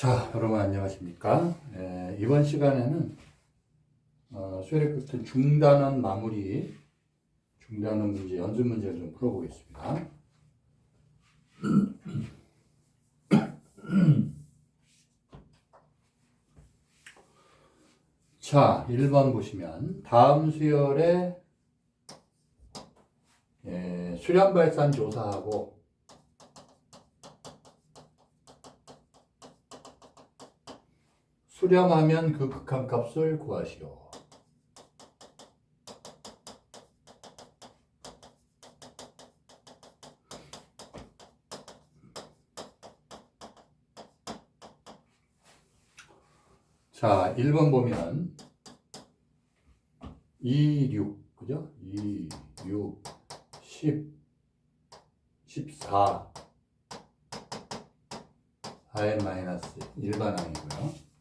자, 여러분 안녕하십니까? 이번 시간에는 수열의 끝은 중단원 마무리, 중단원 문제, 연습 문제를 좀 풀어보겠습니다. 자, 1번 보시면 다음 수열에 수렴 발산 조사하고 수렴하면 그 극한값을 구하시오. 자, 1번 보면 2, 6, 그죠? 2, 6, 10, 14, 4n 마이너스 일반항이고요.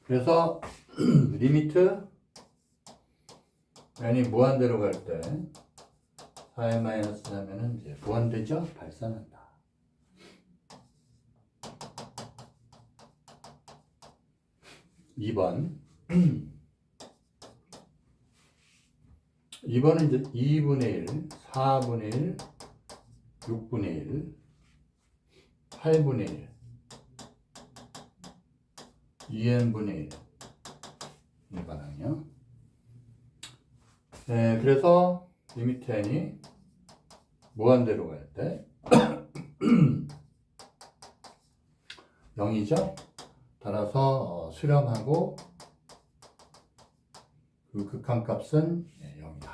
그래서 리미트 n이 무한대로 갈 때 4n 마이너스 하면은 이제 무한대죠? 발산한다. 2번 2번은 이제 2분의 1, 4분의 1, 6분의 1, 8분의 1, 2n분의 1 일반항이요. 그래서 리미트 n이 무한대로 갈 때 0이죠. 따라서 수렴하고 그 극한값은 0이다.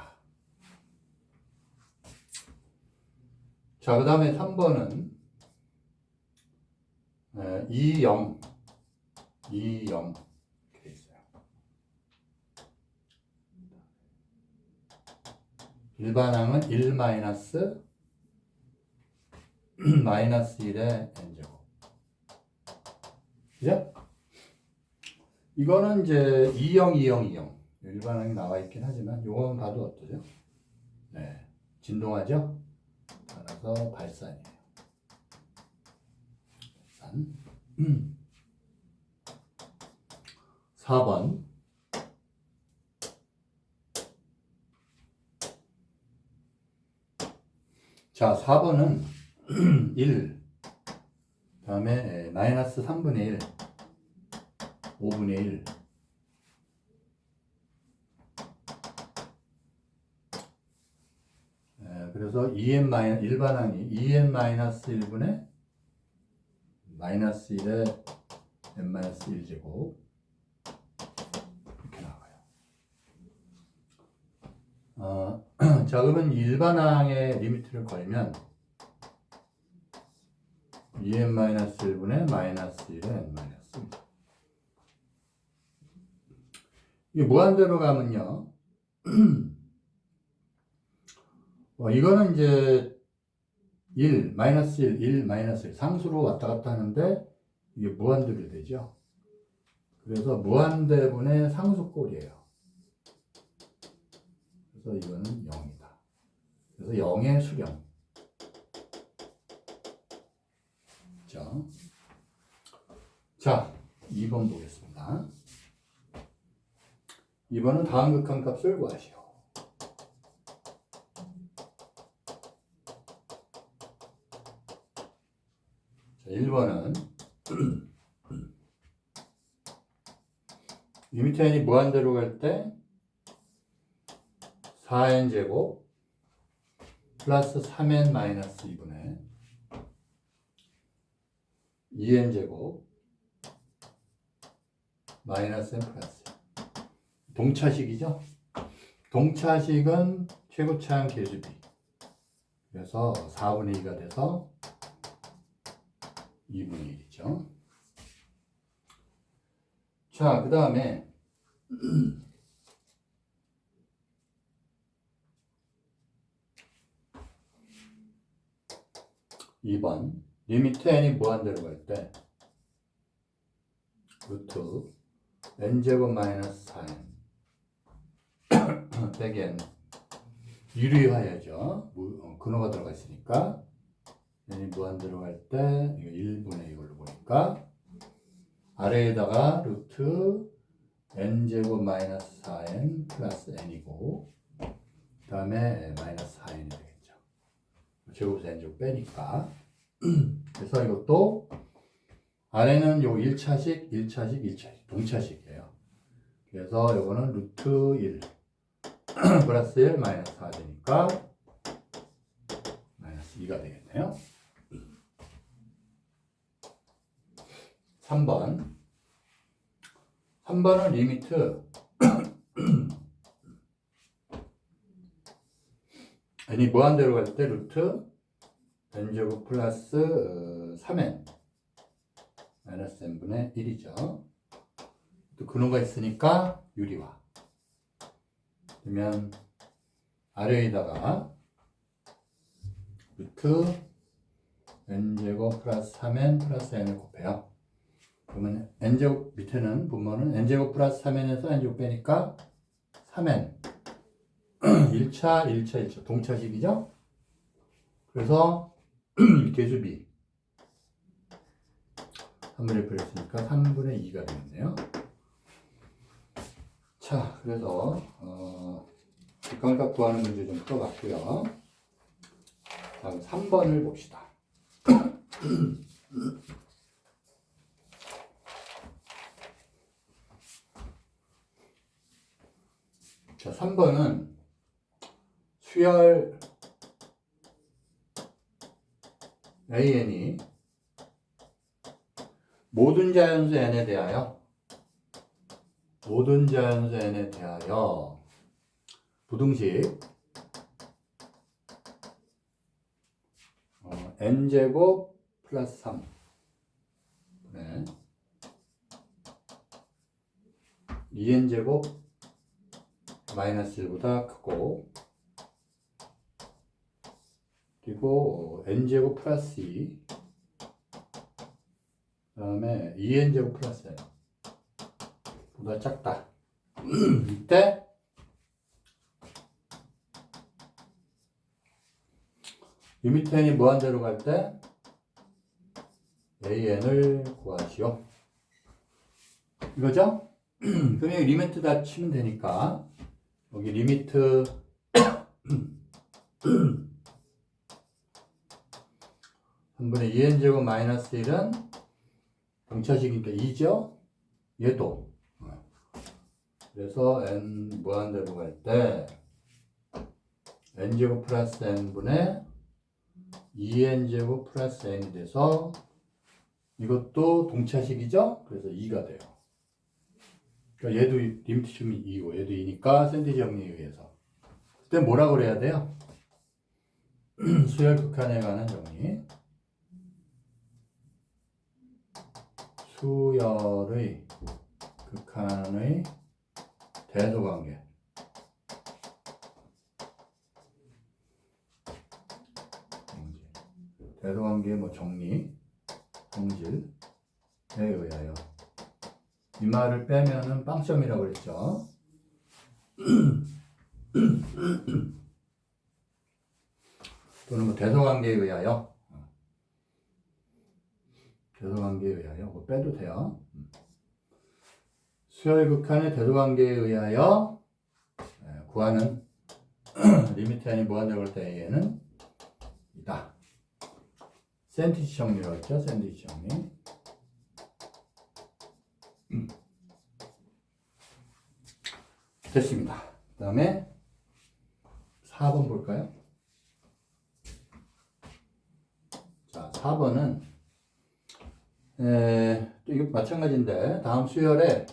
자, 그 다음에 3번은 2, 0 2, 0 이렇게 돼 있어요. 일반항은 1 마이너스 마이너스 1의 n제곱. 그죠? 이거는 이제 2, 0, 2, 0, 2, 0 일반항이 나와 있긴 하지만 요거만 봐도 어떠죠? 네, 진동하죠? 따라서 발산이에요. 발산. 4번 자, 4번은 1 그 다음에 마이너스 3분의 1 5분의 1 그래서 2n 일반항이 2n 마이너스 1분의 마이너스 1의 n 마이너스 1제곱 이렇게 나와요. 자, 그러면 일반항의 리미트를 걸면 2n 마이너스 1분의 마이너스 1의 n 마이너스 1. 이게 무한대로 가면요. 이거는 이제 1, 마이너스 1, 1, 마이너스 1 상수로 왔다 갔다 하는데 이게 무한대로 되죠. 그래서 무한대분의 상수꼴이에요. 그래서 이거는 0이다. 그래서 0의 수렴. 자, 2번 보겠습니다. 2번은 다음 극한값을 구하시오. 자, 1번은 리미트 n이 무한대로 갈 때 4n제곱 플러스 3n 마이너스 2분의 2n제곱 마이너스 n 플러스 동차식이죠. 동차식은 최고차항 계수비. 그래서 4분의 2가 돼서 2분의 1이죠. 자, 그 다음에 2번 리미트 n이 무한대로 갈 때 루트 n제곱 마이너스 4n 빼기 n 유리화해야죠. 근호가 들어가 있으니까 n이 무한대로 갈 때 이거 1분의 이걸로 보니까 아래에다가 루트 n제곱 마이너스 4n 플러스 n이고 그 다음에 마이너스 4n이 되겠죠. 제곱에서 n제곱 빼니까 그래서 이것도 아래는 요 1차식, 1차식, 1차식 동차식이에요. 그래서 요거는 루트 1 플러스 1 마이너스 4 되니까 마이너스 2가 되겠네요. 3번. 3번은 리미트 n이 무한대로 갈 때 루트 n제곱 플러스 3n 마이너스 n분의 1이죠. 또 근호가 있으니까 유리화. 그러면 아래에다가 루트 n제곱 플러스 3n 플러스 n을 곱해요. 그러면 n제곱 밑에는 분모는 n제곱 플러스 3n에서 n제곱 빼니까 3n 1차, 1차, 1차 동차식이죠. 그래서 계수비 3분의 1을 했으니까 3분의 2가 되겠네요. 자, 그래서 객관값 구하는 문제 좀 풀어봤고요. 다음 3번을 봅시다. 자, 3번은 수열 AN이 모든 자연수 N에 대하여 부등식 n제곱 플러스 3 네. 2n제곱 마이너스 1보다 크고 그리고 n제곱 플러스 2 그 다음에 2n제곱 플러스 n 보다 작다. 이때 리미트 n이 무한대로 갈 때 an을 구하시오. 이거죠? 그럼 여기 리미트 다 치면 되니까 여기 리미트 한 분의 2n제곱 마이너스 1은 동차식이니까 2죠? 얘도 그래서 n 무한대로 갈 때 n제곱 플러스 n분의 2n제곱 플러스 n이 돼서 이것도 동차식이죠? 그래서 2가 돼요. 그러니까 얘도 리미트 치면 2고 얘도 2니까 샌드위치 정리에 의해서 그때 뭐라 그래야 돼요? 수열 극한에 관한 정리. 수열의 극한의 대소관계. 대소관계의 뭐 정리, 성질에 의하여. 이 말을 빼면은 빵점이라고 그랬죠. 또는 뭐 대소관계에 의하여. 대소관계에 의하여. 뭐 빼도 돼요. 수열 극한의 대소관계에 의하여 구하는 리미트 n이 무한대로 갈 때 a는 이다. 샌드위치 정리라고 했죠. 샌드위치 정리. 됐습니다. 그 다음에 4번 볼까요? 자, 4번은 또 이거 마찬가지인데 다음 수열에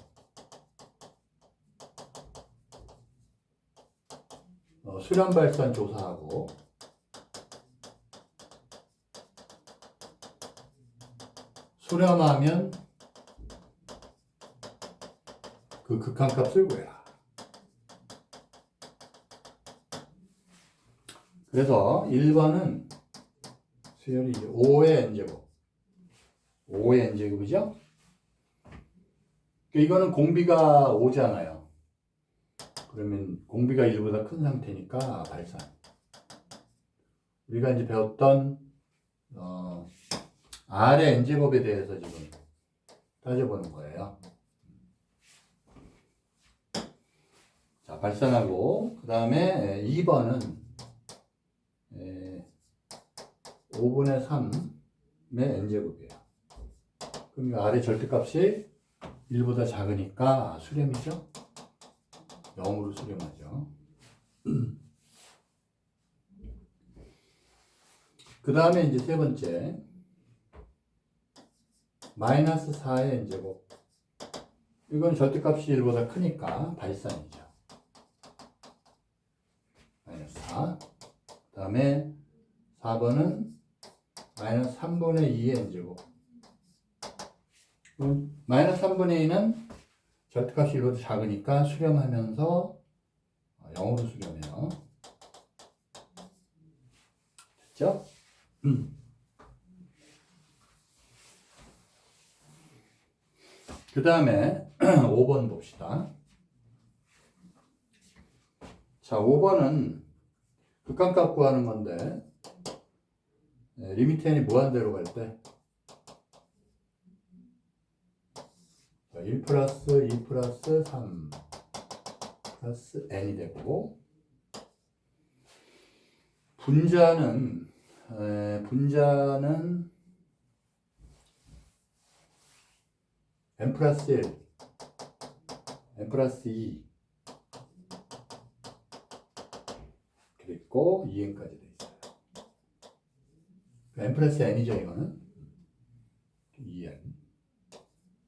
수렴 발산 조사하고 수렴하면 그 극한값을 구해라. 그래서 1번은 수열이 이제 5의 n제곱 5의 n제곱이죠? 이거는 공비가 5잖아요. 그러면 공비가 1보다 큰 상태니까 발산. 우리가 이제 배웠던 R의 n제곱에 대해서 지금 따져보는 거예요. 자, 발산하고, 그 다음에 2번은 5분의 3의 n제곱이에요. 그럼 아래 절대값이 1보다 작으니까 수렴이죠? 0으로 수렴하죠. 그 다음에 이제 세 번째, 마이너스 4의 n제곱. 이건 절대값이 1보다 크니까 발산이죠. 마이너스 4. 그 다음에 4번은 마이너스 3분의 2의 n제곱. 마이너스 3분의 2는 절대값이 1보다 작으니까 수렴하면서 0으로 수렴해요. 됐죠? 그 다음에 5번 봅시다. 자, 5번은 극한값 구하는 건데, 리미트 n이 무한대로 갈 때 1 플러스 2 플러스 3 플러스 n이 되고, 분자는 n 플러스 1, n 플러스 2 이렇게 있고 2n까지 돼 있어요. n 플러스 n이죠, 이거는. 2n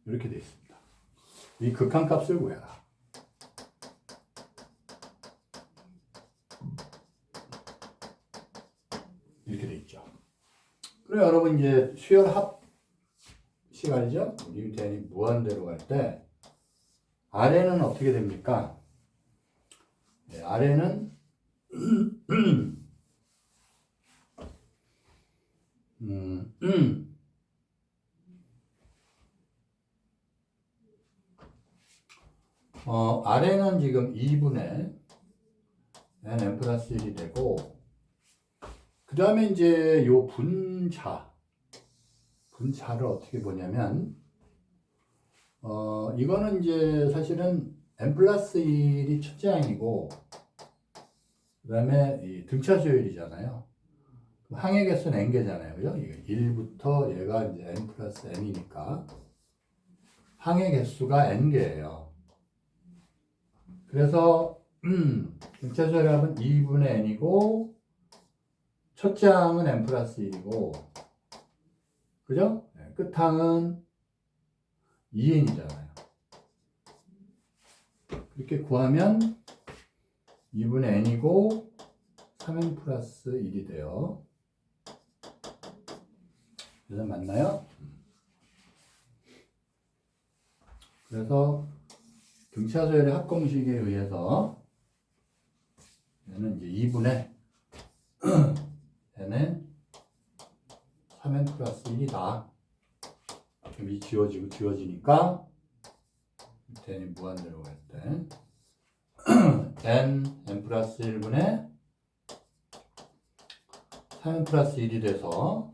이렇게 돼 있습니다. 이 극한값을 구해라. 이렇게 돼 있죠. 그리고 여러분 이제 수열합 시간이죠. 리미트 n이 무한대로 갈 때 아래는 어떻게 됩니까? 네, 아래는 아래는 지금 2분의 n 플러스 1이 되고, 그 다음에 이제 요 분자를 어떻게 보냐면, 이거는 이제 사실은 n 플러스 1이 첫째 항이고, 그 다음에 이 등차 수열이잖아요. 항의 개수는 n개잖아요. 그죠? 1부터 얘가 이제 n 플러스 n이니까 항의 개수가 n개예요. 그래서 등차 수열합은 2분의 n이고, 첫째 항은 n 플러스 1이고, 그죠? 네, 끝항은 2n이잖아요. 이렇게 구하면 2분의 n이고 3n 플러스 1이 돼요. 그래서 맞나요? 그래서 등차수열의 합공식에 의해서 얘는 이제 2분의 n은 3n 플러스 1이다. 그럼 이 지워지니까 n이 무한대로 갈 때 n 플러스 1분의 3n 플러스 1이 돼서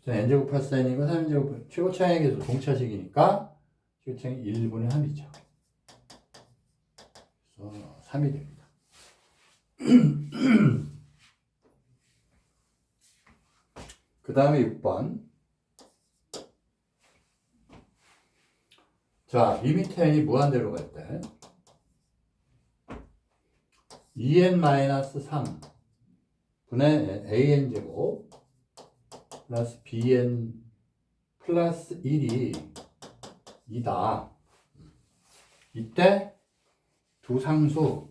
n제곱 플러스 n이고 3n제곱 최고차항의 개수 동차식이니까 최고차항이 1분의 3이죠. 그래서 3이 됩니다. 그 다음에 6번. 자, 리미트 n이 무한대로 갈 때 2n-3 분의 an제곱 플러스 bn 플러스 1이 2다. 이때 두 상수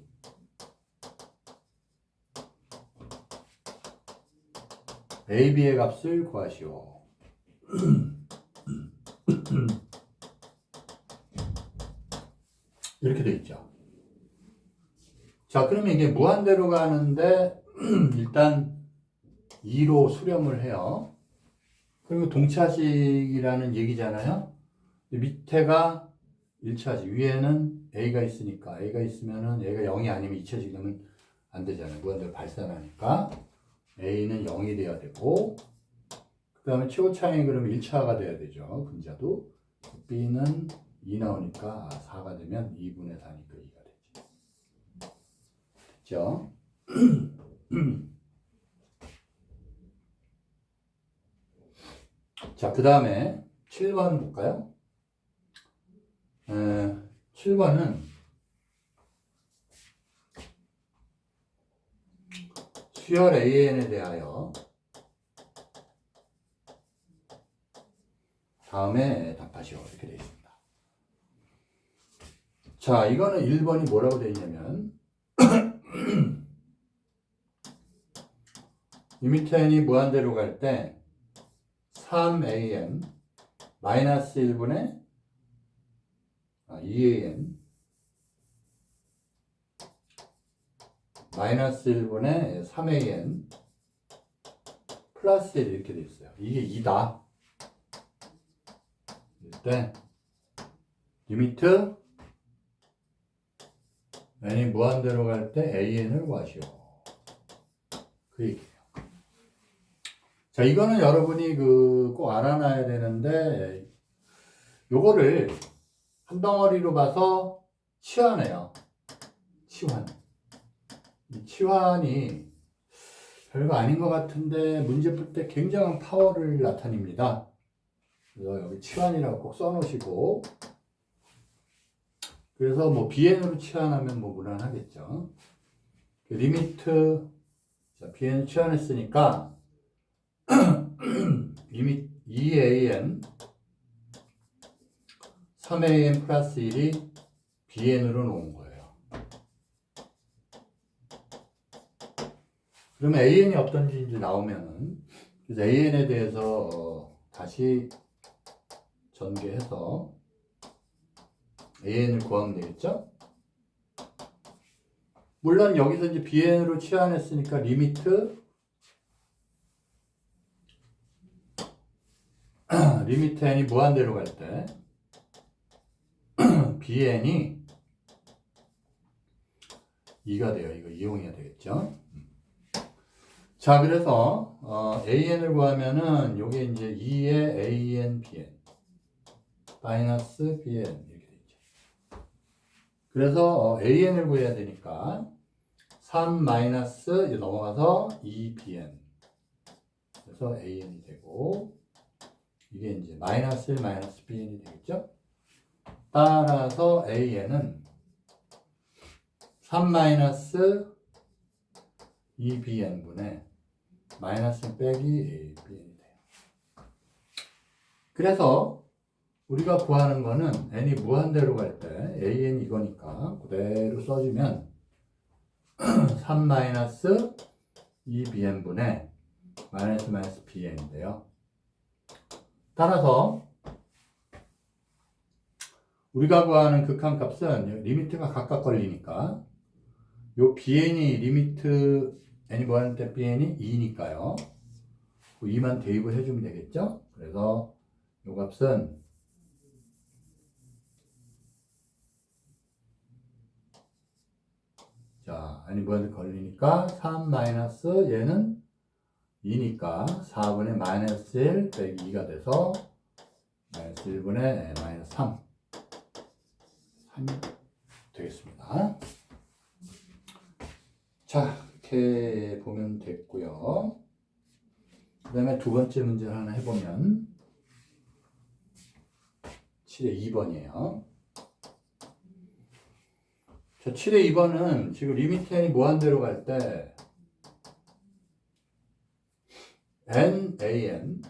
a, b의 값을 구하시오. 이렇게 돼 있죠. 자, 그러면 이게 무한대로 가는데 일단 2로 수렴을 해요. 그리고 동차식이라는 얘기잖아요. 밑에가 1차식, 위에는 a가 있으니까, a가 있으면은 얘가 0이 아니면 2차식 되면 안 되잖아요. 무한대로 발산하니까 a는 0이 돼야 되고, 그 다음에 최고차항이 그러면 1차가 돼야 되죠. 분자도. b는 2 나오니까 4가 되면 2분의 4니까 2가 되지. 됐죠? 자, 그 다음에 7번 볼까요? 7번은 수열 AN에 대하여 다음에 답하시오. 이렇게 되어 있습니다. 자, 이거는 1번이 뭐라고 되어 있냐면 리미트 n이 무한대로 갈 때 3an 마이너스 1분의 2an 마이너스 1분의 3an 플러스 1 이렇게 되어 있어요. 이게 2다. 이때 리미트 n이 무한대로 갈 때 an을 구하시오. 그 얘기예요. 자, 이거는 여러분이 꼭 알아놔야 되는데 요거를 한 덩어리로 봐서 치환해요. 치환. 이 치환이 별거 아닌 것 같은데 문제 풀 때 굉장한 파워를 나타냅니다. 그래서 여기 치환이라고 꼭 써놓으시고, 그래서 뭐 bn으로 치환하면 뭐 무난하겠죠. 리미트, 자, bn 치환했으니까 리미트 2an 3an 플러스 1이 bn으로 놓은 거예요. 그러면 an이 어떤지 이제 나오면은, 그래서 an에 대해서 다시 전개해서 an을 구하면 되겠죠? 물론 여기서 이제 bn으로 치환했으니까 리미트 n이 무한대로 갈 때 bn이 2가 돼요. 이거 이용해야 되겠죠? 자, 그래서 an을 구하면은 요게 이제 2의 an bn 마이너스 bn 이렇게 되죠. 그래서 an을 구해야 되니까 3 마이너스 넘어가서 2bn 그래서 an이 되고, 이게 이제 마이너스 1 마이너스 bn이 되겠죠. 따라서 an은 3 마이너스 2bn분의 마이너스 빼기 bn이 돼요. 그래서 우리가 구하는 거는 n이 무한대로 갈 때 an 이거니까 그대로 써주면 3 마이너스 2bn분의 마이너스 마이너스 bn인데요. 따라서 우리가 구하는 극한값은 리미트가 각각 걸리니까 요 bn이 리미트 n이 무한할 때 bn이 2니까요. 그 2만 대입을 해주면 되겠죠. 그래서 요 값은 자, n이 무한대 걸리니까 3 마이너스 얘는 2니까 4분의 마이너스 1 빼기 2가 돼서 마이너스 1분의 마이너스 3 3이 되겠습니다. 자, 이렇게 보면 됐고요. 그 다음에 두 번째 문제를 하나 해보면 7의 2번이에요. 자, 7의 2번은 지금 리미트 n이 무한대로 갈 때 NAN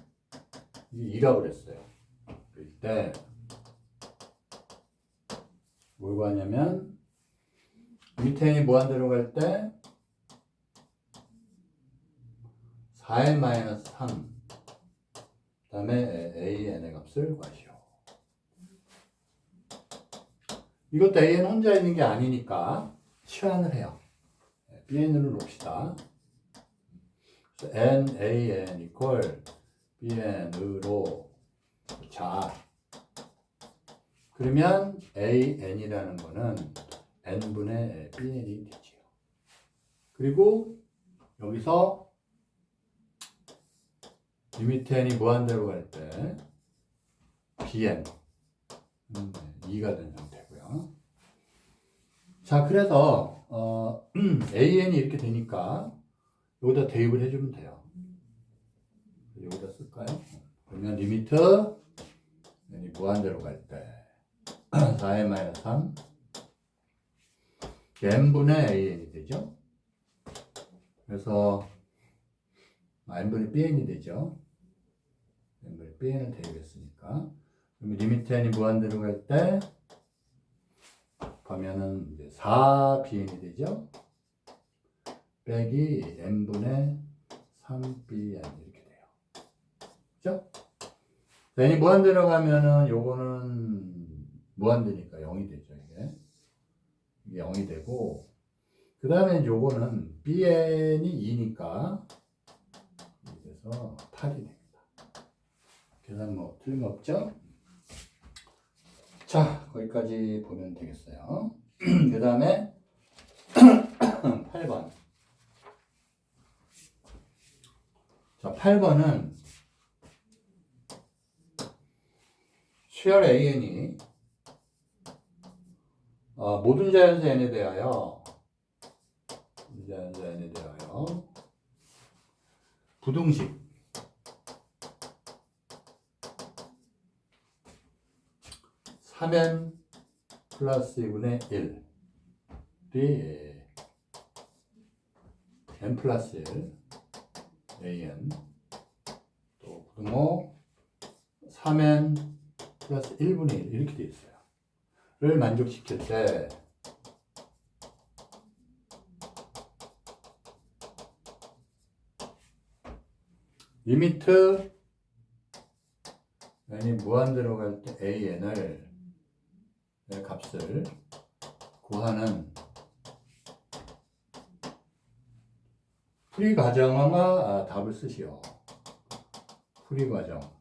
2라고 그랬어요. 그럴 때 뭘 구하냐면 리미트 n이 무한대로 갈 때 4n 마이너스 3 그 다음에 AN의 값을 구하시오. 이것도 AN 혼자 있는 게 아니니까 치환을 해요. BN으로 놓읍시다. NAN equal BN으로 자, 그러면 AN이라는 거는 N분의 BN이 되지요. 그리고 여기서 리미트 n이 무한대로 갈 때 BN 2가 된 상태고요. 자, 그래서 AN이 이렇게 되니까 여기다 대입을 해주면 돼요. 여기다 쓸까요? 그러면 리미트 n이 무한대로 갈 때 4n-3 n분의 an이 되죠. 그래서 n분의 bn이 되죠. n분의 bn을 대입했으니까 그러면 리미트 n이 무한대로 갈 때 가면은 이제 4bn이 되죠. 빼기 n분의 3bn 이렇게 돼요. 그죠? n이 무한대로 가면은 요거는 무한대니까 0이 되죠. 이게 0이 되고 그 다음에 요거는 bn이 2니까 그래서 8이 됩니다. 계산 뭐 틀림없죠? 자, 거기까지 보면 되겠어요. 그 다음에 8번. 자, 8번은 수열 AN이 모든 자연수 N에 대하여 부등식 (3n 플러스 2분의 1이) n 플러스 1 an 또 부등호 3n 플러스 1분의 1 이렇게 되어 있어요. 를 만족시킬 때 리미트 n이 무한대로 갈 때 an을 값을 구하는 풀이 과정과 답을 쓰시오. 풀이 과정.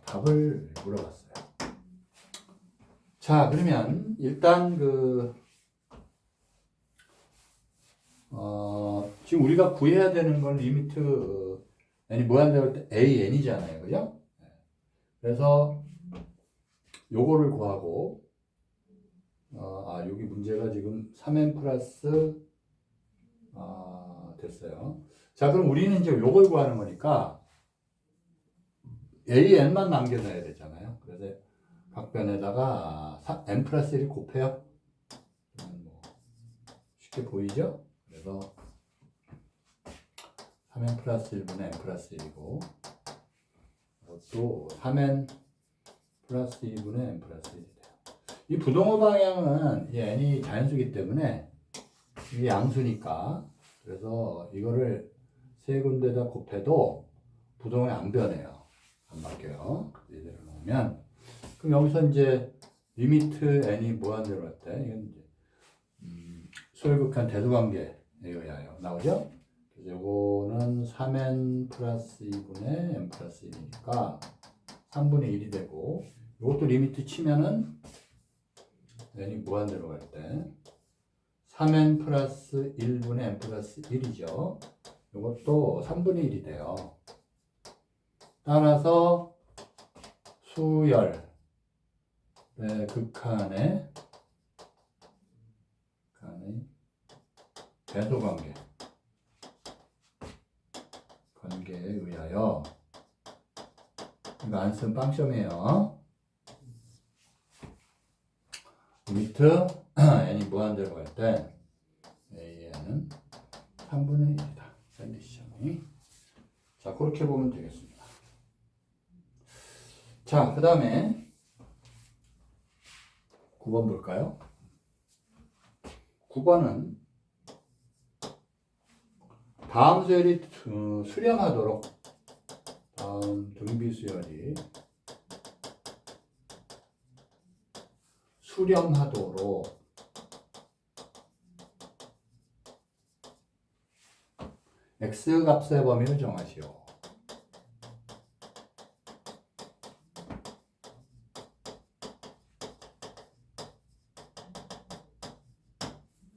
답을 물어봤어요. 자, 그러면 일단 지금 우리가 구해야 되는 건 리미트 n이 무한대로 할 때 an이잖아요. 그죠? 그래서 요거를 구하고 여기 문제가 지금 3n 플러스 됐어요. 자, 그럼 우리는 이제 요걸 구하는 거니까 an만 남겨놔야 되잖아요. 그래서 각 변에다가 n 플러스 1을 곱해요. 뭐 쉽게 보이죠? 그래서 3n 플러스 1분의 n 플러스 1이고 또 3n 플러스 2분의 n 플러스 1이 돼요. 이 부동호 방향은 이 n이 자연수기 때문에 이게 양수니까 그래서 이거를 세 군데다 곱해도 부동호에 안 변해요. 안 바뀌어요. 이대로 놓으면 그럼 여기서 이제 리미트 n이 무한대로 할 때 이건 이제 소유극한 대수관계에 의하여 나오죠. 그래서 요거는 3n 플러스 2분의 n 플러스 1이니까 3분의 1이 되고 요것도 리미트 치면은 n이 무한대로 갈 때 3n 플러스 1분의 n 플러스 1이죠. 요것도 3분의 1이 돼요. 따라서 수열의 극한의 대소관계에 의하여 이거 안 쓴 빵점이에요. 리미트 n이 무한대로 갈 때 an은 3분의 1이다. 컨디션이. 자, 그렇게 보면 되겠습니다. 자, 그 다음에 9번 볼까요? 9번은 다음 수열이 수렴하도록 다음 등비수열이 수렴하도록 x값의 범위를 정하시오.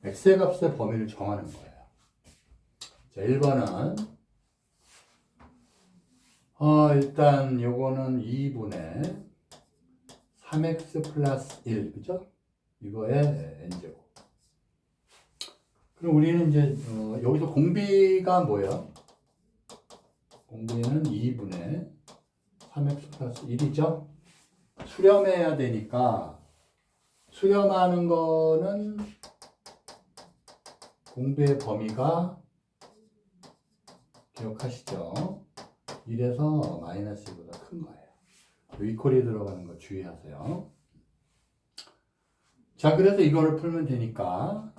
x의 값의 범위를 정하는 거예요. 자, 1번은 일단 요거는 2분의 3x 플러스 1, 그죠? 이거의 n제곱. 그럼 우리는 이제 여기서 공비가 뭐예요? 공비는 2분의 3x 플러스 1이죠? 수렴해야 되니까 수렴하는 거는 공비의 범위가 기억하시죠? 1에서 마이너스 1보다 큰 거예요. 이퀄이 들어가는 거 주의하세요. 자, 그래서 이거를 풀면 되니까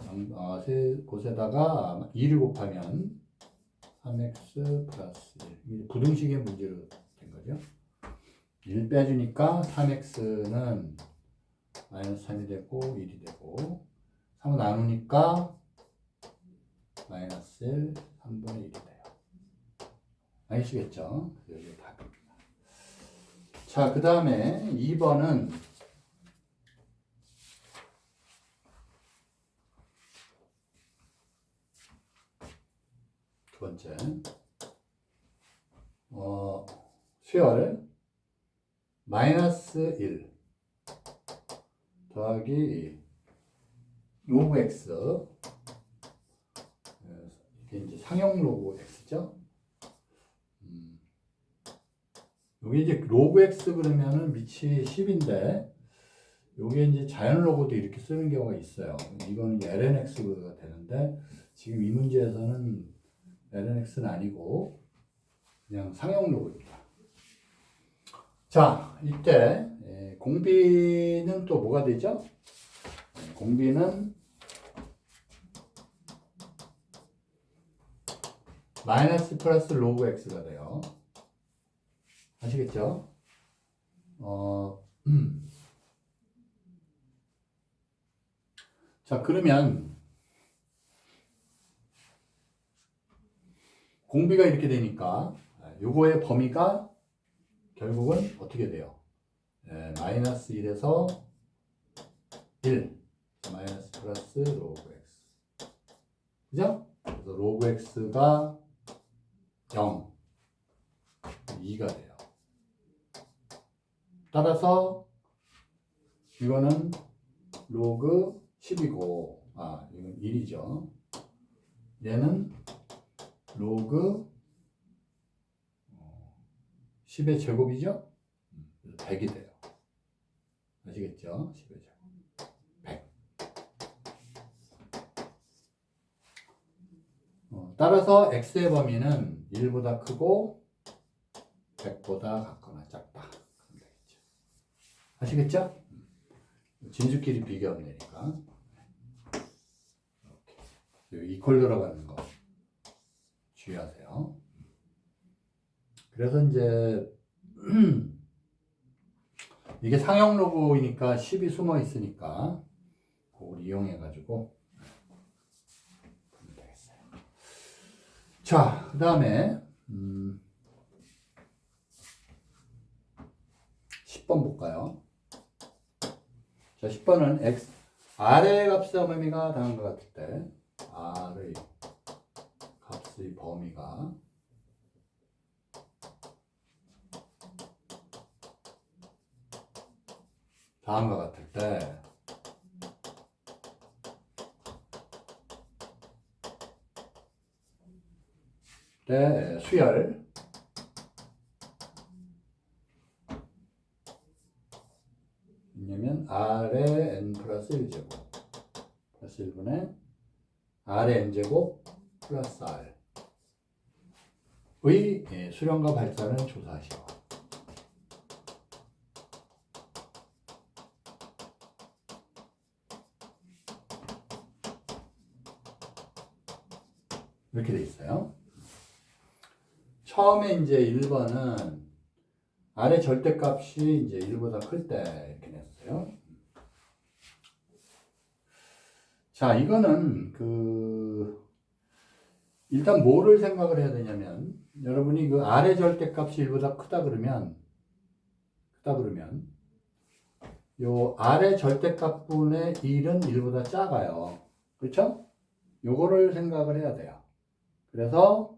곳에다가 2를 곱하면 3x 플러스 1. 부등식의 문제로 된 거죠. 1 빼주니까 3x는 마이너스 3이 되고 1이 되고 3을 나누니까 마이너스 1, 3분의 1이 돼요. 아시겠죠? 여기 답입니다. 자, 그 다음에 2번은 두 번째 수열 마이너스 1 더하기 로그 x, 이게 이제 상형 로그 x죠. 여기 이제 로그 x 그러면은 밑이 10인데 여기 이제 자연 로그도 이렇게 쓰는 경우가 있어요. 이거는 lnx가 되는데 지금 이 문제에서는 lnx는 아니고 그냥 상형 로그입니다. 자, 이때 공비는 또 뭐가 되죠? 공비는 마이너스 플러스 로그 x가 돼요. 아시겠죠? 자, 그러면 공비가 이렇게 되니까 요거의 범위가 결국은 어떻게 돼요? 마이너스 1에서 1 마이너스 플러스 로그 x, 그죠? 그래서 로그 x가 0, 2가 돼요. 따라서 이거는 로그 10이고 이건 1이죠. 얘는 로그 10의 제곱이죠? 100이 돼요. 아시겠죠? 10의 제곱 100. 따라서 x의 범위는 1보다 크고 100보다 같거나 작다. 그럼 되겠죠. 아시겠죠? 진수끼리 비교하면 되니까. 이렇게. 이퀄 들어가는 거 주의하세요. 그래서 이제 이게 상형 로그이니까 10이 숨어 있으니까 그걸 이용해 가지고 보면 되겠어요. 자, 그 다음에 10번 볼까요? 자, 10번은 R의 값의 범위가 다음과 같을 때 R의 값의 범위가 다음과 같을 때 수열 왜냐면 R의 n 플러스 1제곱 플러스 1분의 R의 n제곱 플러스 R의 수렴과 발산을 조사하시오. 이렇게 돼 있어요. 처음에 이제 1번은 R의 절대값이 이제 1보다 클 때 이렇게 냈어요. 자, 이거는 일단 뭐를 생각을 해야 되냐면 여러분이 그 R의 절대값이 1보다 크다 그러면 요 R의 절대값분의 1은 1보다 작아요. 그렇죠? 요거를 생각을 해야 돼요. 그래서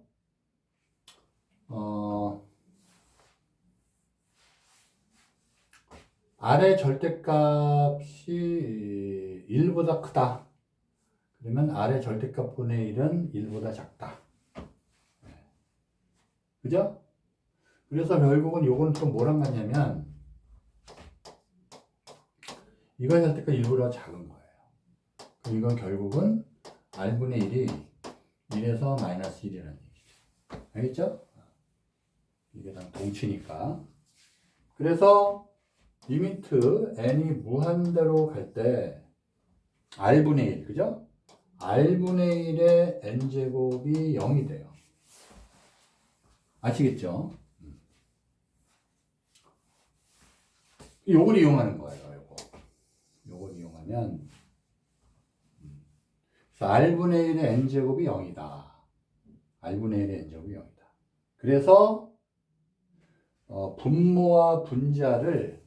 R의 절대값이 1보다 크다. 그러면 R의 절대값분의 1은 1보다 작다. 그죠? 그래서 결국은 요거는 또 뭐랑 같냐면 이거 절대값 1보다 작은 거예요. 이건 결국은 R분의 1이 1에서 마이너스 1이라는 얘기죠. 알겠죠? 이게 다 동치니까. 그래서 리미트 n이 무한대로 갈 때 r분의 1, 그죠? r분의 1의 n제곱이 0이 돼요. 아시겠죠? 요걸 이용하는 거예요. 요걸 이용하면 r분의 1의 n제곱이 0이다. r분의 1의 n제곱이 0이다. 그래서 분모와 분자를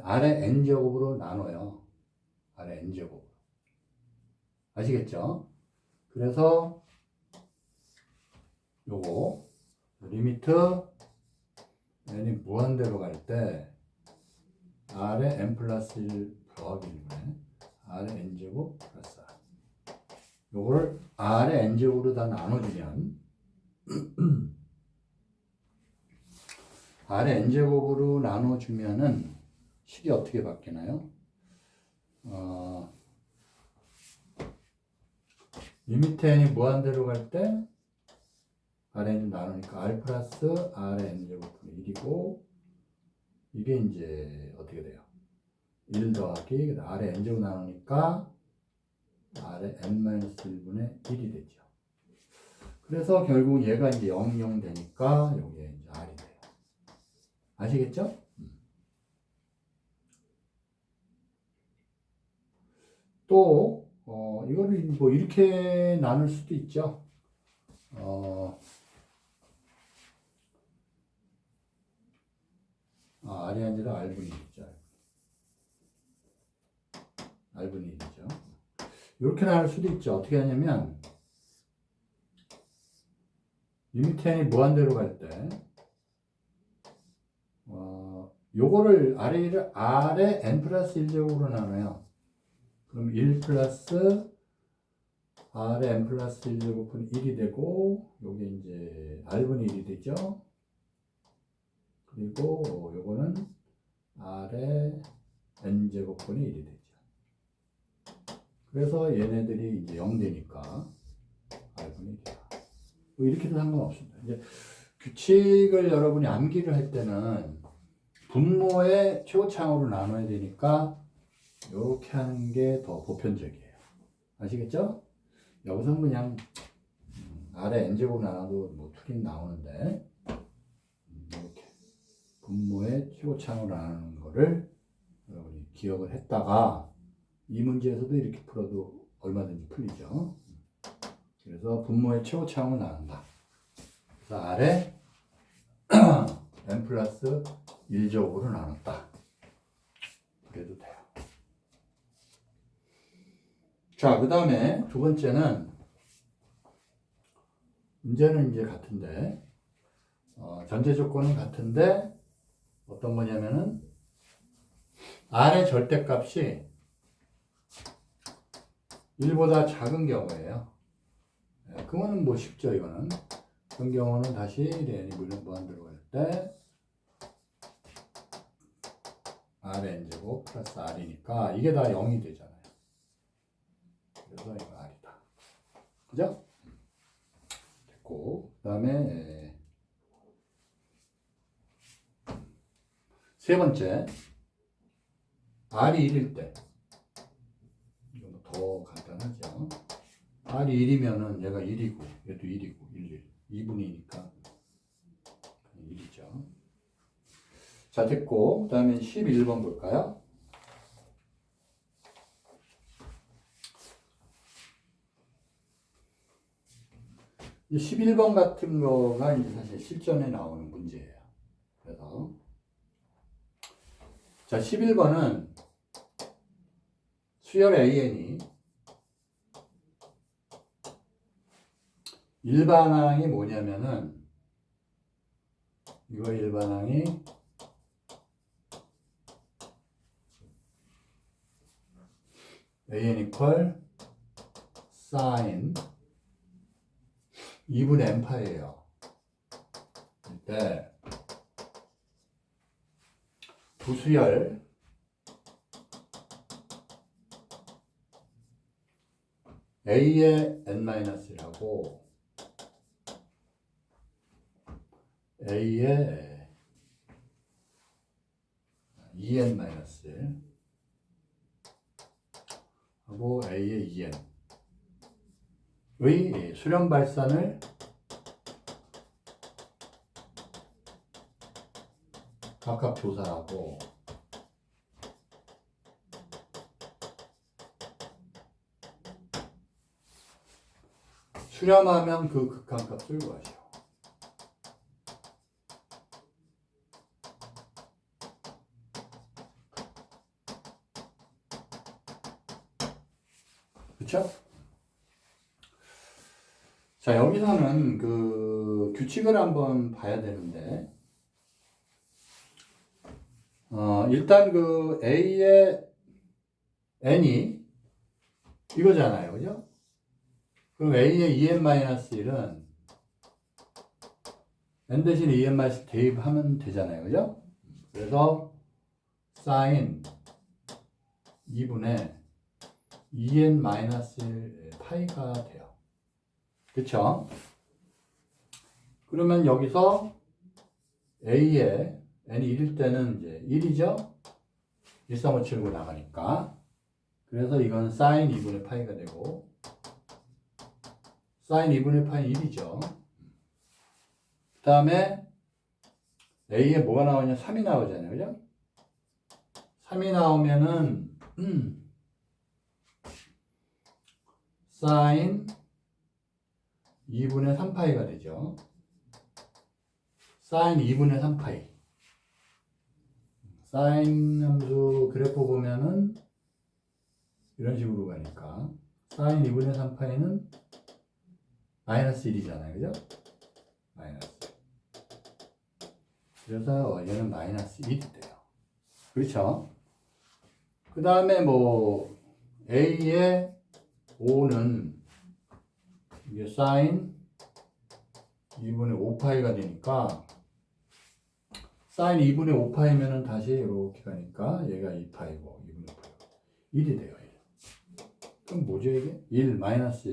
r의 n제곱으로 나눠요. r의 n제곱. 아시겠죠? 그래서 요거 리미트 n이 무한대로 갈 때 r의 n 플러스 1 더하기 1분의 r의 n제곱 플러스 r. 요거를 r의 n제곱으로 다 나눠주면 r의 n제곱으로 나눠주면은 식이 어떻게 바뀌나요? 리미트 n이 무한대로 갈 때 rn 나누니까 r 플러스 r의 n제곱분의 1이고 이게 이제 어떻게 돼요? 1 더하기 r의 n제곱 나누니까 r의 n-1분의 1이 되죠. 그래서 결국 얘가 이제 0, 0 되니까 여기에 이제 r이 돼요. 아시겠죠? 또 이거를 뭐 이렇게 나눌 수도 있죠. r이 아니라 r분의 1이죠. r분의 1이죠. 이렇게 나눌 수도 있죠. 어떻게 하냐면 리미트 n이 무한대로 갈 때 요거를 r의 n 플러스 1제곱으로 나눠요. 그럼 1 플러스 r의 n 플러스 1제곱분의 1이 되고 요게 이제 r분의 1이 되죠. 그리고 요거는 r의 n제곱분의 1이 되죠. 그래서 얘네들이 이제 0 되니까 r분의 1이다. 뭐 이렇게도 상관없습니다. 이제 규칙을 여러분이 암기를 할 때는 분모의 최고차항으로 나눠야 되니까 이렇게 하는 게 더 보편적이에요. 아시겠죠? 여기서 그냥 r의 n제곱 나눠도 뭐 틀린 나오는데 이렇게 분모의 최고차항으로 나누는 거를 여러분이 기억을 했다가 이 문제에서도 이렇게 풀어도 얼마든지 풀리죠. 그래서 분모의 최고차항으로 나눈다. 그래서 r의 n 플러스 1제곱으로 나눴다. 그래도 돼요. 자, 그 다음에 두 번째는 문제는 이제 같은데 전제 조건은 같은데 어떤 거냐면은 r의 절대값이 1보다 작은 경우예요. 그거는 뭐 쉽죠. 이거는 그런 경우는 다시 n이 무한대로 갈 때 rn제곱 플러스 r이니까 이게 다 0이 되잖아요. 그래서 이거 r이다. 그죠? 됐고, 그 다음에 세 번째 r이 1일 때 이거 더 간단하죠. r이 1이면은 얘가 1이고 얘도 1이고 1, 2분이니까 1이죠. 자, 됐고, 그 다음에 11번 볼까요? 이 11번 같은 거가 이제 사실 실전에 나오는 문제예요. 그래서 자, 11번은 수열 AN이 일반항이 뭐냐면은 이거 일반항이 an equal sin 2분의 n파이예요. 이때 부수열 a의 n-1하고 a의 2n-1 하고 a의 2n의 수렴 발산을 각각 조사하고 수렴하면 그 극한값을 구하시오. 그쵸? 자, 여기서는 그 규칙을 한번 봐야 되는데, 일단 그 A의 n이 이거잖아요. 그죠? 그럼 A의 2n-1은 n 대신에 2n-1 대입하면 되잖아요. 그죠? 그래서 sin 2분의 2n-1 파이가 돼요. 그쵸? 그러면 여기서 A의 n이 1일 때는 이제 1이죠? 13579 나가니까. 그래서 이건 sin 2분의 파이가 되고, sin 2분의 파이는 1이죠. 그 다음에 A에 뭐가 나오냐? 3이 나오잖아요. 그죠? 3이 나오면은, sin 2분의 3파이가 되죠. sin 2분의 3파이. sin 함수 그래프 보면은 이런 식으로 가니까 sin 2분의 3파이는 마이너스 1이잖아요. 그죠? 마이너스. 그래서 얘는 마이너스 1이 돼요. 그렇죠? 그 다음에 뭐 A의 5는 이게 sin 2분의 5파이가 되니까 sin 2분의 5파이면은 다시 이렇게 가니까 얘가 2파이고 2분의 5파이고 1이 돼요. 1. 그럼 뭐죠 이게? 1, 마이너스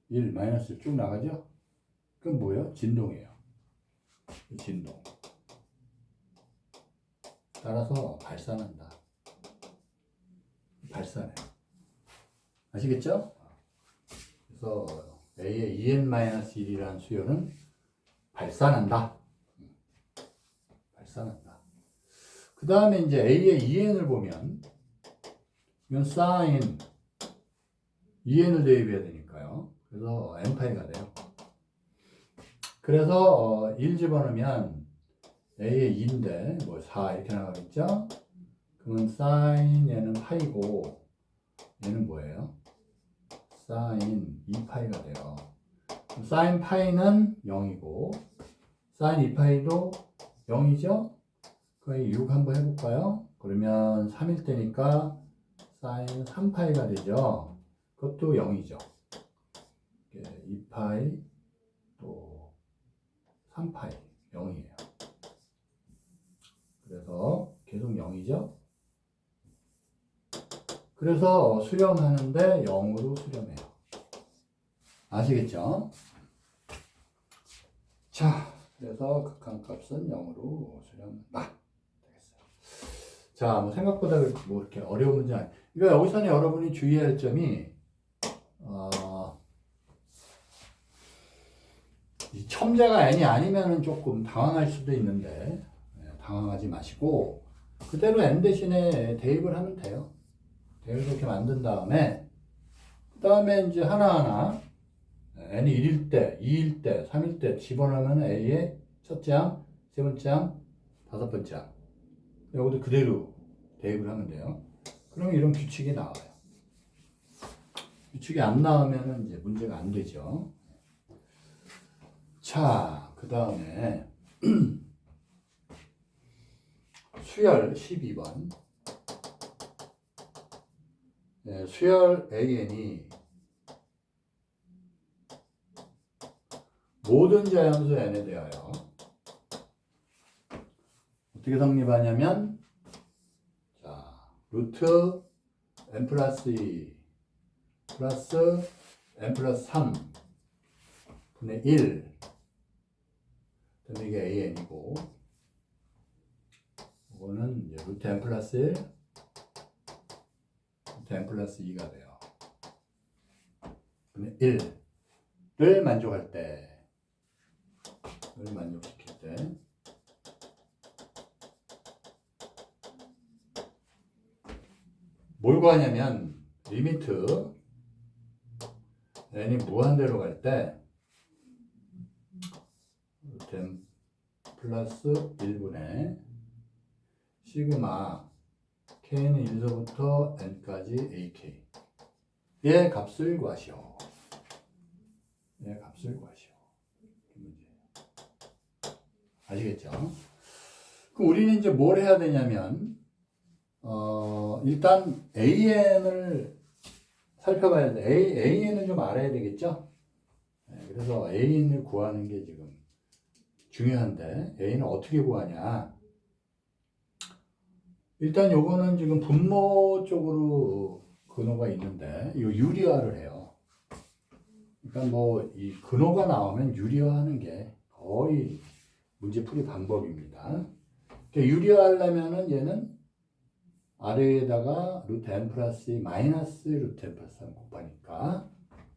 1, 1, 마이너스 1 쭉 나가죠? 그럼 뭐예요? 진동이에요. 진동. 따라서 발산한다. 발산해. 아시겠죠? 그래서 A의 2n-1이라는 수열은 발산한다. 발산한다. 그 다음에 이제 A의 2n을 보면 이건 sin 2n을 대입해야 되니까요. 그래서 n파이가 돼요. 그래서 1 집어넣으면 A의 2인데 뭐 4 이렇게 나가겠죠? 그러면 sin 얘는 파이고 얘는 뭐예요? sin 2파이가 돼요. sin 파이는 0이고 sin 2파이도 0이죠? 거의 6 한번 해볼까요? 그러면 3일 때니까 sin 3파이가 되죠? 그것도 0이죠. 2파이 또 3파이 0이에요. 그래서 계속 0이죠? 그래서 수렴하는데 0으로 수렴해요. 아시겠죠? 자, 그래서 극한값은 0으로 수렴한다. 되겠어요. 자, 뭐 생각보다 뭐 이렇게 어려운 문제 아니에요. 그러니까 여기서는 여러분이 주의할 점이 이 첨자가 n이 아니면은 조금 당황할 수도 있는데 당황하지 마시고 그대로 n 대신에 대입을 하면 돼요. 대입을 그렇게 만든 다음에 그 다음에 이제 하나하나 n이 1일 때, 2일 때, 3일 때 집어넣으면 a의 첫째 항, 세 번째 항, 다섯 번째 항 여기도 그대로 대입을 하면 돼요. 그러면 이런 규칙이 나와요. 규칙이 안 나오면 이제 문제가 안 되죠. 자, 그 다음에 수열 12번 수열 AN이 모든 자연수 n에 대하여 어떻게 성립하냐면, 자, 루트 n 플러스 2 플러스 n 플러스 3 분의 1, 그다음에 이게 AN이고, 이거는 이제 루트 n 플러스 1, 루트 n 플러스 2가 돼요. 분의 1를 만족할 때, 를 만족시킬 때, 뭘 구하냐면, 리미트 n이 무한대로 갈 때 n 플러스 1분의 시그마 k는 1서부터 n까지 ak 의 값을 구하시오. 의 값을 구하시오. 아시겠죠? 그럼 우리는 이제 뭘 해야 되냐면, 일단 AN을 살펴봐야 돼. AN을 좀 알아야 되겠죠? 그래서 AN을 구하는 게 지금 중요한데, AN을 어떻게 구하냐? 일단 요거는 지금 분모 쪽으로 근호가 있는데, 이거 유리화를 해요. 그러니까 뭐, 이 근호가 나오면 유리화하는 게 거의 문제풀이 방법입니다. 유리화하려면은 얘는 아래에다가 루트 n 플러스 2 마이너스 루트 n 플러스 3 곱하니까,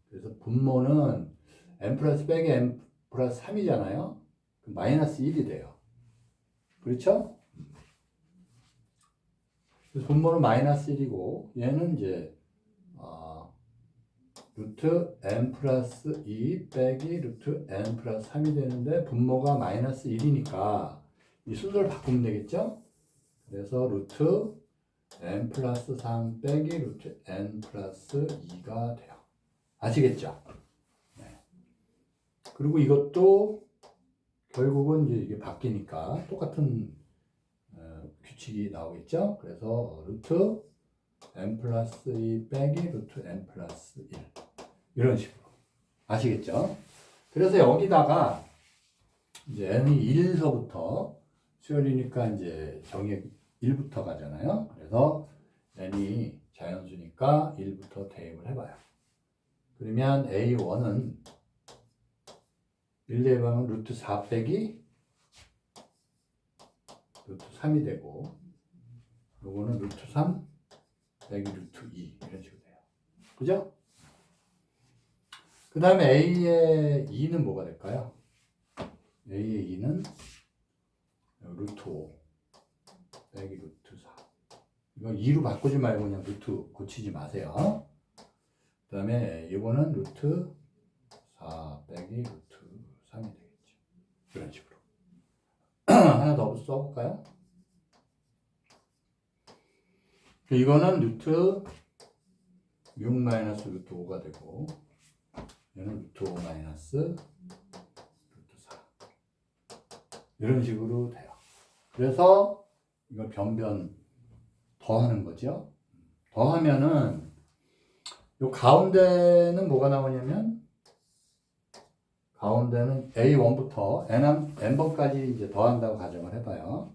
그래서 분모는 n 플러스 빼기 n 플러스 3이잖아요. 마이너스 1이 돼요. 그렇죠? 그래서 분모는 마이너스 1이고, 얘는 이제 루트 n 플러스 2 빼기 루트 n 플러스 3이 되는데, 분모가 마이너스 1이니까 이 순서를 바꾸면 되겠죠? 그래서 루트 n 플러스 3 빼기 루트 n 플러스 2가 돼요. 아시겠죠? 네. 그리고 이것도 결국은 이제 이게 바뀌니까 똑같은 규칙이 나오겠죠? 그래서 루트 n 플러스 2 빼기 루트 n 플러스 1 이런 식으로. 아시겠죠? 그래서 여기다가 이제 n이 1서부터 수열이니까 이제 정의 1부터 가잖아요. 그래서 n이 자연수니까 1부터 대입을 해봐요. 그러면 A1은 1 대입하면 루트 4 빼기 루트 3이 되고, 요거는 루트 3 빼기 루트 2 이런 식으로 돼요. 그죠? 그 다음에 A의 2는 뭐가 될까요? A의 2는 루트 5 빼기 루트 4. 이거 2로 바꾸지 말고 그냥 루트 고치지 마세요. 그 다음에 이거는 루트 4 빼기 루트 3이 되겠죠. 이런 식으로. 하나 더 써볼까요? 이거는 루트 6 마이너스 루트 5가 되고, 얘는 루트 5 마이너스 루트 4. 이런 식으로 돼요. 그래서 이거 변변 더하는 거죠. 더하면은 요 가운데는 뭐가 나오냐면, 가운데는 A1부터 N번까지 이제 더한다고 가정을 해봐요.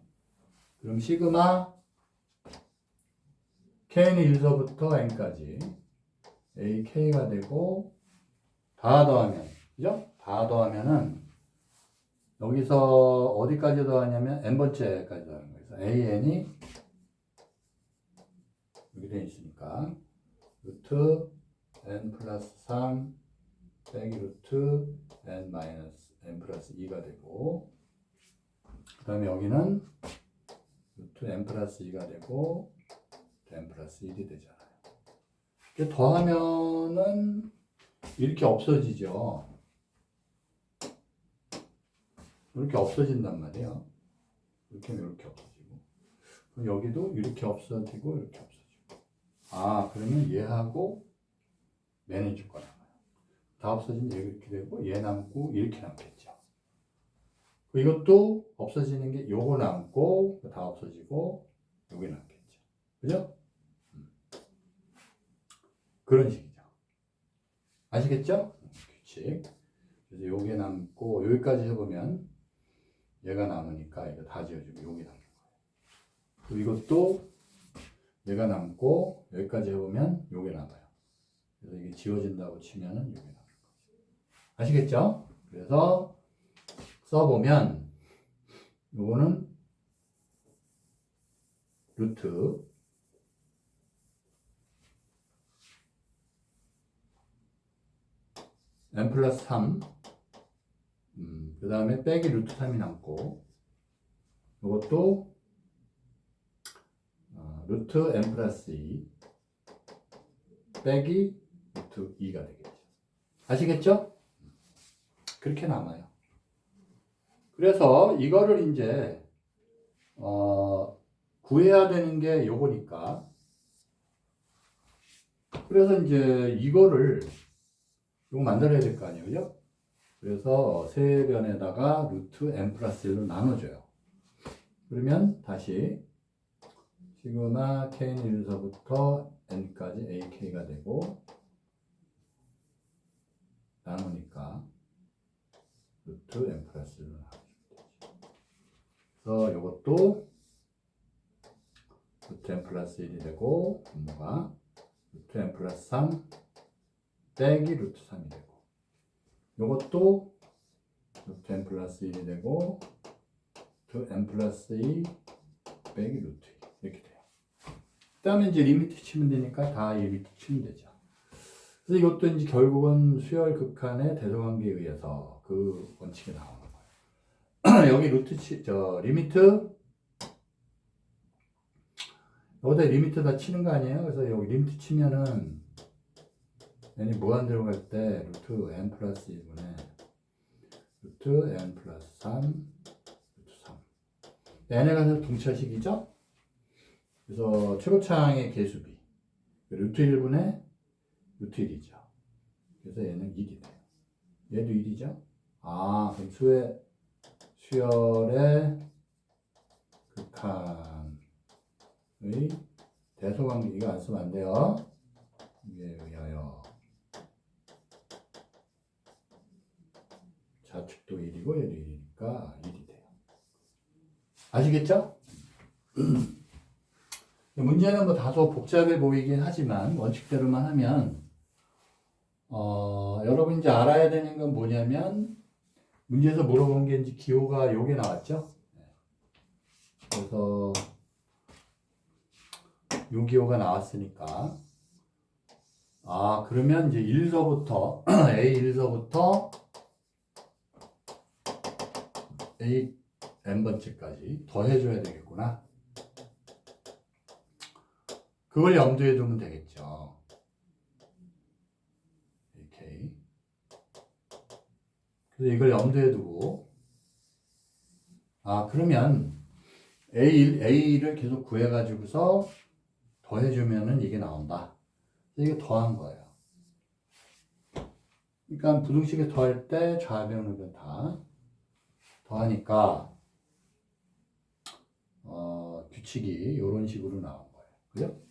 그럼 시그마 K는 1서부터 N까지 AK가 되고, 다 더하면, 그죠? 다 더하면은 여기서 어디까지 더하냐면 N번째까지 더하는 거예요. 그래서 AN이 여기 되어 있으니까 루트 N 플러스 3 빼기 루트 N 마이너스 N 플러스 2가 되고, 그 다음에 여기는 루트 N 플러스 2가 되고 N 플러스 1이 되잖아요. 이렇게 더하면은 이렇게 없어지죠. 이렇게 없어진단 말이에요. 이렇게 하면 이렇게 없어지고, 그럼 여기도 이렇게 없어지고 이렇게 없어지고. 아, 그러면 얘하고 얘는 줄 거란 말이에요. 다 없어지면 얘 이렇게 되고, 얘 남고 이렇게 남겠죠. 이것도 없어지는 게 요거 남고 다 없어지고 요게 남겠죠. 그죠? 그런 식이죠. 아시겠죠? 규칙. 그래서 요게 남고 여기까지 해보면 얘가 남으니까 이거 다 지워주고 요게 남는 거예요. 그리고 이것도 얘가 남고 여기까지 해보면 요게 남아요. 그래서 이게 지워진다고 치면은 요게 남는 거죠. 아시겠죠? 그래서 써보면 요거는 루트 n 플러스 3 그 다음에 빼기 루트 3이 남고 이것도 루트 n 플러스 2 빼기 루트 2가 되겠죠. 아시겠죠? 그렇게 남아요. 그래서 이거를 이제 구해야 되는 게 요거니까 그래서 이제 이거를 요거 만들어야 될 거 아니에요, 그죠? 그래서 세변에다가 루트 n 플러스 1로 나눠줘요. 그러면 다시 시그마 k는 1서부터 n까지 ak가 되고 나누니까 루트 n 플러스 1로 나눠주면 되죠. 그래서 이것도 루트 n 플러스 1이 되고 분모가 루트 n 플러스 3 빼기 루트 3이 되고 이것도 루트 n 플러스 1이 되고 루트 n 플러스 2 빼기 루트 2 이렇게 돼요. 그 다음에 이제 리미트 치면 되니까 다 리미트 치면 되죠. 그래서 이것도 이제 결국은 수열 극한의 대소관계에 의해서 그 원칙이 나오는 거예요. 여기 리미트 여기다 리미트 다 치는 거 아니에요? 그래서 여기 리미트 치면은 n이 무한대로 갈 때 루트 n 플러스 1분의 루트 n 플러스 3 루트 3 n에 관해서 동차식이죠? 그래서 최고차항의 개수비 루트 1분의 루트 1이죠. 그래서 얘는 1이 돼요. 얘도 1이죠? 그럼 수열의 극한의 대소관계 이거 안 쓰면 안 돼요. 이에 의하여 좌측도 1이고 얘도 1이니까 1이 돼요. 아시겠죠? 문제는 뭐 다소 복잡해 보이긴 하지만 원칙대로만 하면 여러분 이제 알아야 되는 건 뭐냐면 문제에서 물어본 게 이제 기호가 요게 나왔죠? 그래서 요 기호가 나왔으니까 그러면 이제 1서부터 A1서부터 A n번째까지 더해줘야 되겠구나. 그걸 염두에 두면 되겠죠. 이렇게. 그래서 이걸 염두에 두고 그러면 A를 계속 구해가지고서 더해주면은 이게 나온다. 이게 더한 거예요. 그러니까 부등식에 더할 때 좌변우변 다 더하니까 규칙이 이런 식으로 나온 거예요. 그죠?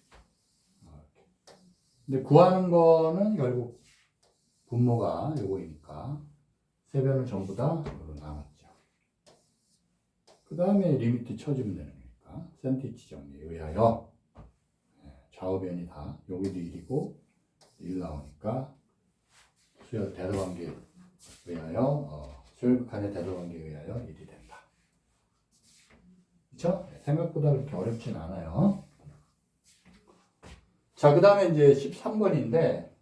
근데 구하는 거는 결국 분모가 요거이니까 세 변을 전부 다 이걸로 나눴죠. 그 다음에 리미트 쳐주면 되는 거니까 센티치 정리에 의하여 좌우변이 다 여기도 1이고 1 나오니까 수열 대소관계에 의하여 수열극한의 대소관계에 의하여 1이 된다. 그렇죠? 생각보다 그렇게 어렵진 않아요. 자, 그 다음에 이제 13번인데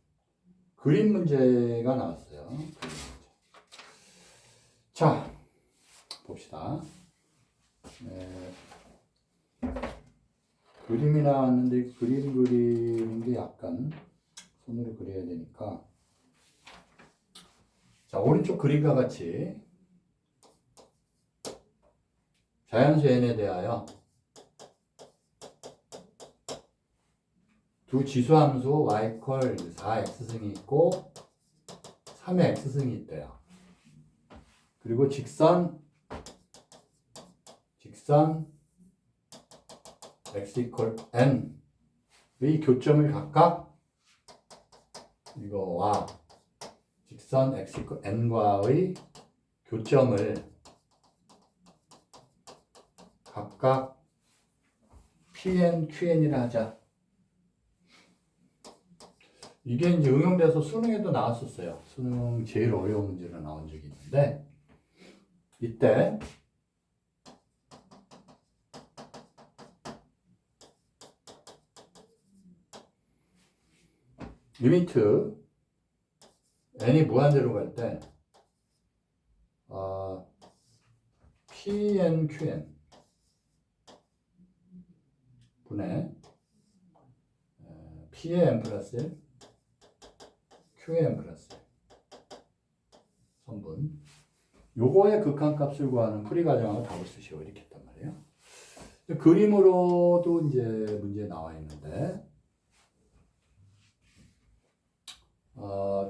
그림 문제가 나왔어요. 그림 문제. 자, 봅시다. 그림이 나왔는데 그림 그리는 게 약간 손으로 그려야 되니까 자, 오른쪽 그림과 같이 자연수 n에 대하여 두 지수함수 y = 4x승이 있고 3의 x승이 있대요. 그리고 직선 x = n의 교점을 각각 이거와 직선 x n과의 교점을 각각 pn, qn이라 하자. 이게 이제 응용돼서 수능에도 나왔었어요. 수능 제일 어려운 문제로 나온 적이 있는데, 이때 리미트 n이 무한대로 갈 때 pn, qn 분의 p의 n 플러스 1, q의 n 플러스 1 선분, 요거의 극한값을 구하는 풀이 과정하고 답을 쓰시오 이렇게 했단 말이에요. 그림으로도 이제 문제 나와 있는데,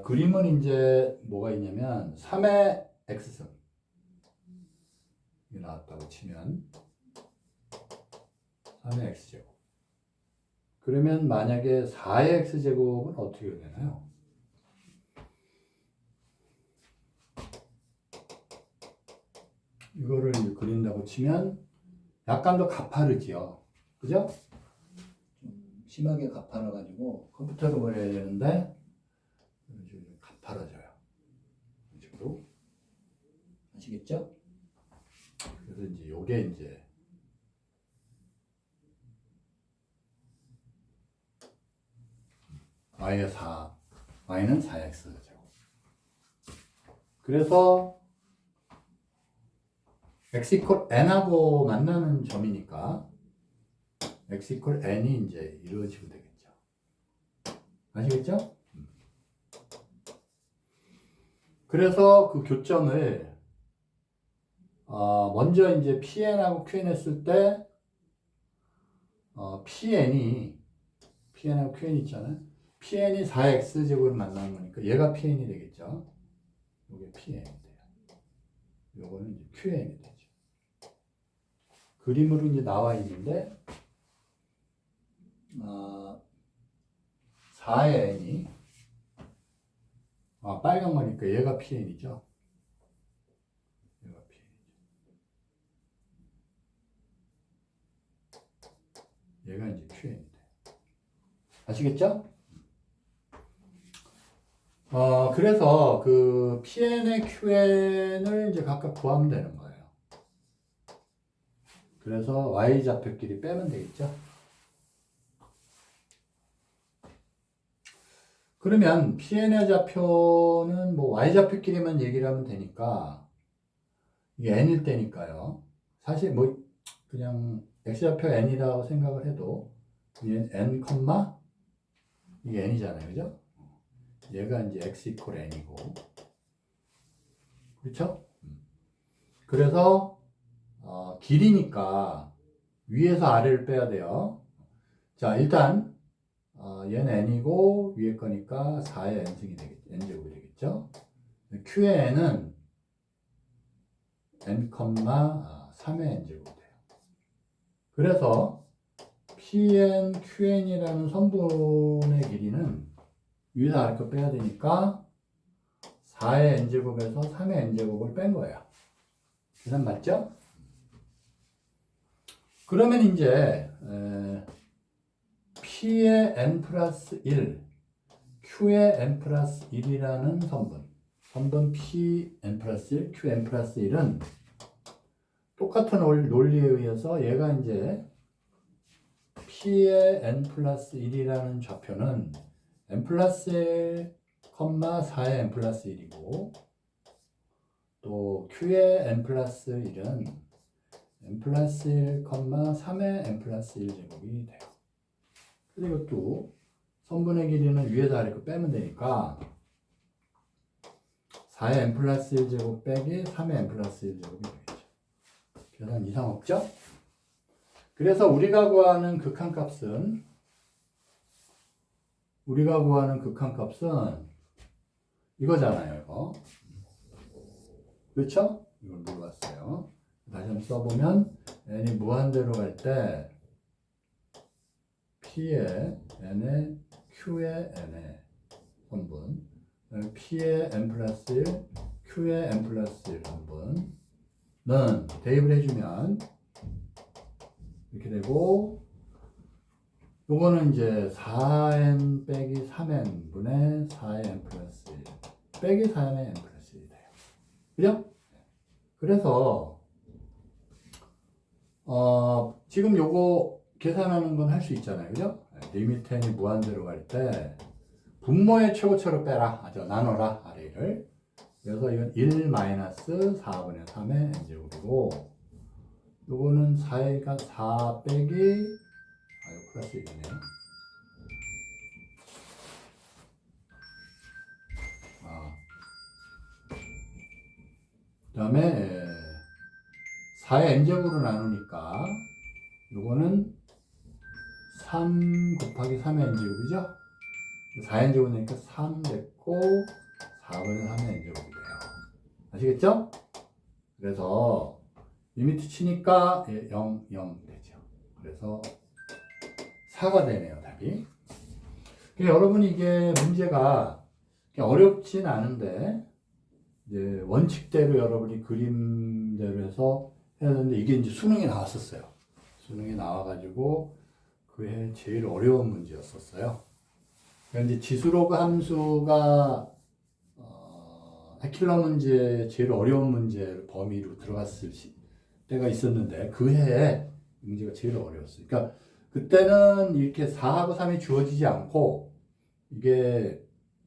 그림은 이제 뭐가 있냐면 3의 x승 이 나왔다고 치면 3의 x제곱, 그러면 만약에 4의 x제곱은 어떻게 되나요? 이거를 그린다고 치면 약간 더 가파르지요. 그죠? 좀 심하게 가파라가지고 컴퓨터로 그려야 되는데 좀 가파라져요. 이 식으로. 아시겠죠? 그래서 이제 요게 이제 y의 4, y는 4x 제곱. 그래서 x 이퀄 n하고 만나는 점이니까 x 이퀄 n이 이제 이루어지게 되겠죠. 아시겠죠? 그래서 그 교점을 먼저 이제 pn하고 qn 했을 때 pn하고 qn 있잖아요. pn이 4x 제곱을 만나는 거니까 얘가 pn이 되겠죠. 이게 pn이 돼요. 요거는 이제 qn이 되죠. 그림으로 이제 나와 있는데 4의 n이 빨간 거니까 얘가 pn이죠. 얘가 pn이죠. 얘가 이제 qn이 돼요. 아시겠죠? 그래서 그 pn의 qn을 이제 각각 구하면 되는 거예요. 그래서 y 좌표끼리 빼면 되겠죠. 그러면 pn의 좌표는 뭐 y 좌표끼리만 얘기를 하면 되니까 이게 n일 때니까요. 사실 뭐 그냥 x 좌표 n이라고 생각을 해도 n, 이게 n이잖아요. 그죠? 얘가 이제 x 이퀄 n이고, 그렇죠? 그래서 길이니까 위에서 아래를 빼야 돼요. 자, 일단 얘는 n이고 위에 거니까 4의 n승이 되겠죠. n제곱이 되겠죠. q의 n은 n, 3의 n제곱이 돼요. 그래서 pn, qn이라는 선분의 길이는 위에서 아래 거 빼야 되니까 4의 n제곱에서 3의 n제곱을 뺀 거예요. 계산 맞죠? 그러면 이제 p의 n 플러스 1, q의 n 플러스 1이라는 선분 p n 플러스 1, q n 플러스 1은 똑같은 논리에 의해서 얘가 이제 p의 n 플러스 1이라는 좌표는 n 플러스 1, 4의 n 플러스 1이고, 또 q의 n 플러스 1은 n 플러스 1, 3의 n 플러스 1 제곱이 돼요. 그래서 이것도 선분의 길이는 위에서 아래 거 빼면 되니까 4의 n 플러스 1 제곱 빼기 3의 n 플러스 1 제곱이 되겠죠. 계산 이상 없죠? 그래서 우리가 구하는 극한값은 이거잖아요. 이거. 그렇죠? 이걸 물어봤어요. 다시 한번 써보면 n이 무한대로 갈 때 p의 n에 q의 n에 원분, P의 n 플러스 1, Q의 n 플러스 1 원분은 대입을 해주면 이렇게 되고, 요거는 이제 4n 빼기 3n 분의 4의 n 플러스 1 빼기 4의 n 플러스 1이 돼요. 그죠? 그래서 지금 요거 계산하는 건 할 수 있잖아요. 그죠? 리미트 n이 무한대로 갈 때 분모의 최고차로 빼라. 나눠라. 아래를. 그래서 이건 1 마이너스 4분의 3의 n제곱이고, 요거는 4가 4 빼기, 이거 플러스 1이네요. 그 다음에 4의 n제곱으로 나누니까 요거는 3 곱하기 3의 n제곱이죠? 4의 n제곱 내니까 3 됐고 4분의 3의 n제곱이 돼요. 아시겠죠? 그래서 리미트 치니까 0, 0 되죠. 그래서 4가 되네요, 답이. 여러분이 이게 문제가 어렵진 않은데, 이제 원칙대로 여러분이 그림대로 해서 해야 되는데, 이게 이제 수능에 나왔었어요. 수능에 나와가지고 그해 제일 어려운 문제였었어요. 그러니까 이제 지수로그 함수가 해킬러 문제 제일 어려운 문제 범위로 들어갔을 때가 있었는데, 그 해에 문제가 제일 어려웠어요. 그러니까 그때는 이렇게 4하고 3이 주어지지 않고 이게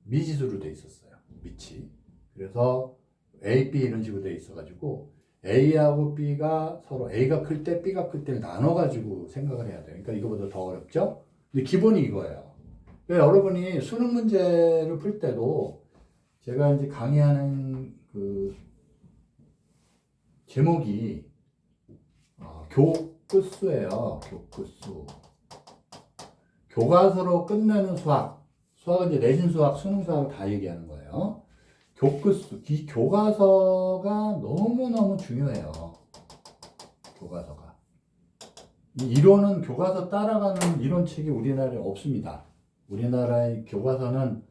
미지수로 돼 있었어요. 밑이. 그래서 A, B 이런 식으로 돼 있어가지고 A하고 B가 서로 A가 클 때 B가 클 때를 나눠가지고 생각을 해야 돼요. 그러니까 이거보다 더 어렵죠? 근데 기본이 이거예요. 그러니까 여러분이 수능 문제를 풀 때도 제가 이제 강의하는 그 제목이 교끝수예요. 교끝수. 교과서로 끝내는 수학. 수학은 이제 내신 수학, 수능 수학을 다 얘기하는 거예요. 교끝수. 이 교과서가 너무너무 중요해요. 교과서가. 이 이론은 교과서 따라가는 이론책이 우리나라에 없습니다. 우리나라의 교과서는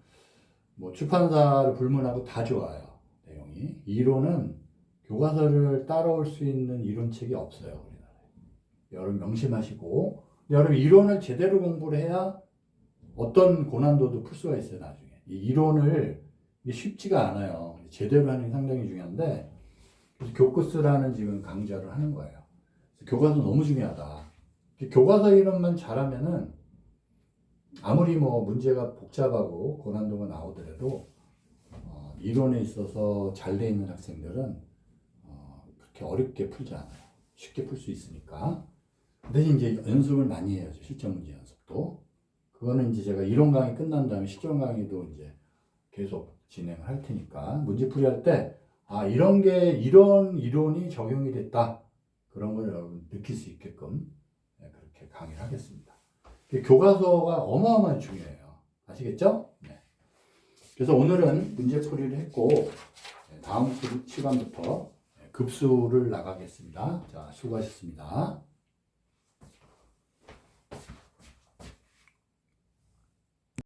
뭐 출판사를 불문하고 다 좋아요. 내용이. 이론은 교과서를 따라올 수 있는 이론책이 없어요. 여러분 명심하시고, 여러분 이론을 제대로 공부를 해야 어떤 고난도도 풀 수가 있어요. 나중에 이 이론을 쉽지가 않아요. 제대로 하는 게 상당히 중요한데, 그래서 교끝수라는 지금 강좌를 하는 거예요. 교과서 너무 중요하다. 교과서 이론만 잘하면은 아무리 뭐 문제가 복잡하고 고난도가 나오더라도 이론에 있어서 잘 돼 있는 학생들은 그렇게 어렵게 풀지 않아요. 쉽게 풀 수 있으니까. 대신 이제 연습을 많이 해야죠. 실전 문제 연습도. 그거는 이제 제가 이론 강의 끝난 다음에 실전 강의도 이제 계속 진행을 할 테니까, 문제풀이 할 때, 이런 이론이 적용이 됐다. 그런 걸 여러분 느낄 수 있게끔 그렇게 강의를 하겠습니다. 교과서가 어마어마하게 중요해요. 아시겠죠? 네. 그래서 오늘은 문제풀이를 했고, 다음 시간부터 급수를 나가겠습니다. 자, 수고하셨습니다.